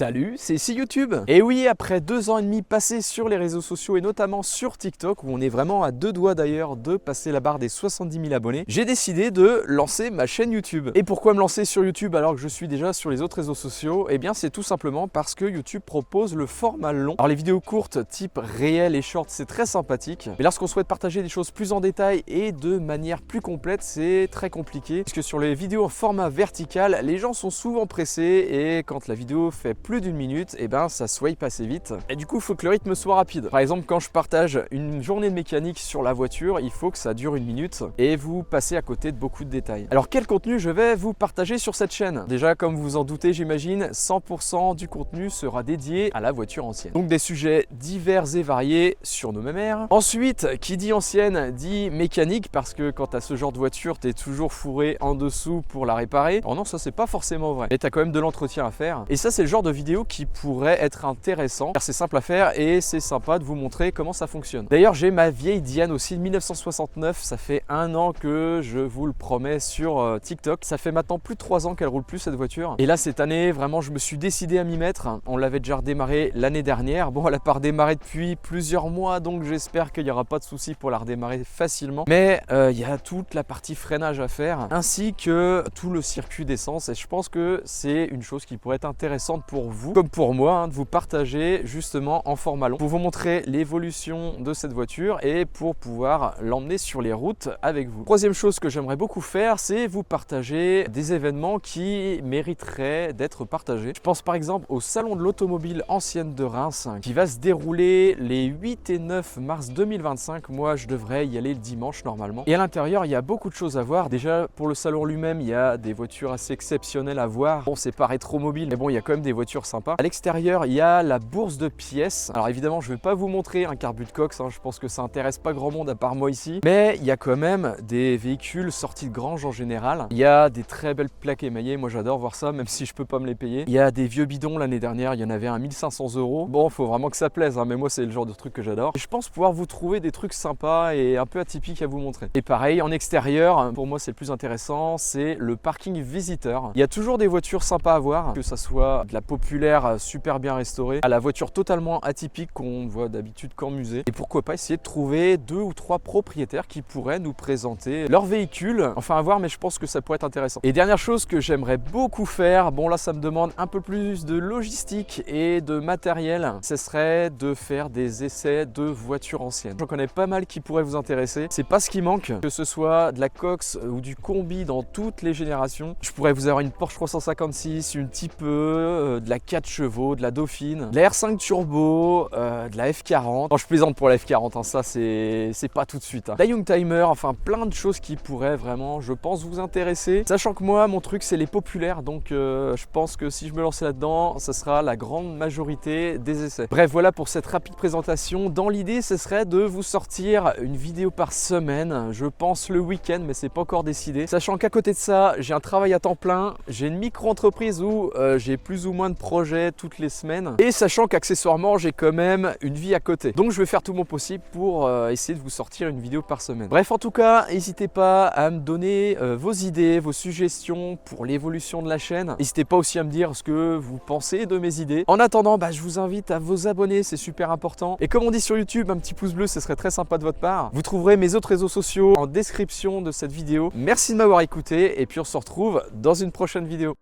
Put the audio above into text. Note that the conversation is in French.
Salut, c'est ici YouTube. Et oui, après 2 ans et demi passés sur les réseaux sociaux et notamment sur TikTok, où on est vraiment à 2 doigts d'ailleurs de passer la barre des 70 000 abonnés, j'ai décidé de lancer ma chaîne YouTube. Et pourquoi me lancer sur YouTube alors que je suis déjà sur les autres réseaux sociaux? Eh bien c'est tout simplement parce que YouTube propose le format long. Alors les vidéos courtes type réel et short, c'est très sympathique. Mais lorsqu'on souhaite partager des choses plus en détail et de manière plus complète, c'est très compliqué. Parce que sur les vidéos en format vertical, les gens sont souvent pressés et quand la vidéo fait plus d'1 minute, et ben ça swipe assez vite. Et du coup, il faut que le rythme soit rapide. Par exemple, quand je partage une journée de mécanique sur la voiture, il faut que ça dure 1 minute et vous passez à côté de beaucoup de détails. Alors, quel contenu je vais vous partager sur cette chaîne? Déjà, comme vous en doutez, j'imagine, 100% du contenu sera dédié à la voiture ancienne. Donc, des sujets divers et variés sur nos mémères. Ensuite, qui dit ancienne dit mécanique, parce que quand tu as ce genre de voiture, tu es toujours fourré en dessous pour la réparer. Alors non, ça c'est pas forcément vrai. Mais tu as quand même de l'entretien à faire. Et ça, c'est le genre de vidéo qui pourrait être intéressant, car c'est simple à faire et c'est sympa de vous montrer comment ça fonctionne. D'ailleurs, j'ai ma vieille Diane aussi de 1969. Ça fait 1 an que je vous le promets sur TikTok. Ça fait maintenant plus de 3 ans qu'elle roule plus cette voiture. Et là, cette année, vraiment, je me suis décidé à m'y mettre. On l'avait déjà redémarré l'année dernière. Bon, elle n'a pas redémarré depuis plusieurs mois, donc j'espère qu'il n'y aura pas de souci pour la redémarrer facilement. Mais il y a toute la partie freinage à faire, ainsi que tout le circuit d'essence. Et je pense que c'est une chose qui pourrait être intéressante pour vous, comme pour moi, de vous partager justement en format long, pour vous montrer l'évolution de cette voiture et pour pouvoir l'emmener sur les routes avec vous. Troisième chose que j'aimerais beaucoup faire, c'est vous partager des événements qui mériteraient d'être partagés. Je pense par exemple au Salon de l'Automobile Ancienne de Reims, qui va se dérouler les 8 et 9 mars 2025. Moi, je devrais y aller le dimanche normalement. Et à l'intérieur, il y a beaucoup de choses à voir. Déjà, pour le salon lui-même, il y a des voitures assez exceptionnelles à voir. Bon, c'est pas rétromobile, mais bon, il y a quand même des voitures sympas. À l'extérieur, il y a la bourse de pièces. Alors évidemment, je vais pas vous montrer un Car But Cox, je pense que ça intéresse pas grand monde à part moi ici. Mais il y a quand même des véhicules sortis de grange en général. Il y a des très belles plaques émaillées. Moi, j'adore voir ça, même si je peux pas me les payer. Il y a des vieux bidons. L'année dernière, il y en avait un 1500 €. Bon, faut vraiment que ça plaise, mais moi, c'est le genre de truc que j'adore. Et je pense pouvoir vous trouver des trucs sympas et un peu atypiques à vous montrer. Et pareil, en extérieur, pour moi, c'est le plus intéressant, c'est le parking visiteur. Il y a toujours des voitures sympas à voir, que ça soit de la populaire super bien restaurée à la voiture totalement atypique qu'on voit d'habitude qu'en musée. Et pourquoi pas essayer de trouver 2 ou 3 propriétaires qui pourraient nous présenter leur véhicule. Enfin à voir, mais je pense que ça pourrait être intéressant. Et dernière chose que j'aimerais beaucoup faire, bon là ça me demande un peu plus de logistique et de matériel, ce serait de faire des essais de voitures anciennes. J'en connais pas mal qui pourraient vous intéresser. C'est pas ce qui manque, que ce soit de la Cox ou du combi dans toutes les générations. Je pourrais vous avoir une Porsche 356, une Type E, de la 4 chevaux, de la Dauphine, de la R5 Turbo, de la F40. Non, je plaisante pour la F40, ça c'est pas tout de suite. La Youngtimer, enfin plein de choses qui pourraient vraiment, je pense, vous intéresser. Sachant que moi, mon truc, c'est les populaires, donc je pense que si je me lançais là-dedans, ça sera la grande majorité des essais. Bref, voilà pour cette rapide présentation. Dans l'idée, ce serait de vous sortir une vidéo par semaine, je pense le week-end, mais c'est pas encore décidé. Sachant qu'à côté de ça, j'ai un travail à temps plein, j'ai une micro-entreprise où j'ai plus ou moins de projets toutes les semaines. Et sachant qu'accessoirement, j'ai quand même une vie à côté. Donc je vais faire tout mon possible pour essayer de vous sortir une vidéo par semaine. Bref, en tout cas, n'hésitez pas à me donner vos idées, vos suggestions pour l'évolution de la chaîne. N'hésitez pas aussi à me dire ce que vous pensez de mes idées. En attendant, je vous invite à vous abonner, c'est super important. Et comme on dit sur YouTube, un petit pouce bleu, ce serait très sympa de votre part. Vous trouverez mes autres réseaux sociaux en description de cette vidéo. Merci de m'avoir écouté et puis on se retrouve dans une prochaine vidéo.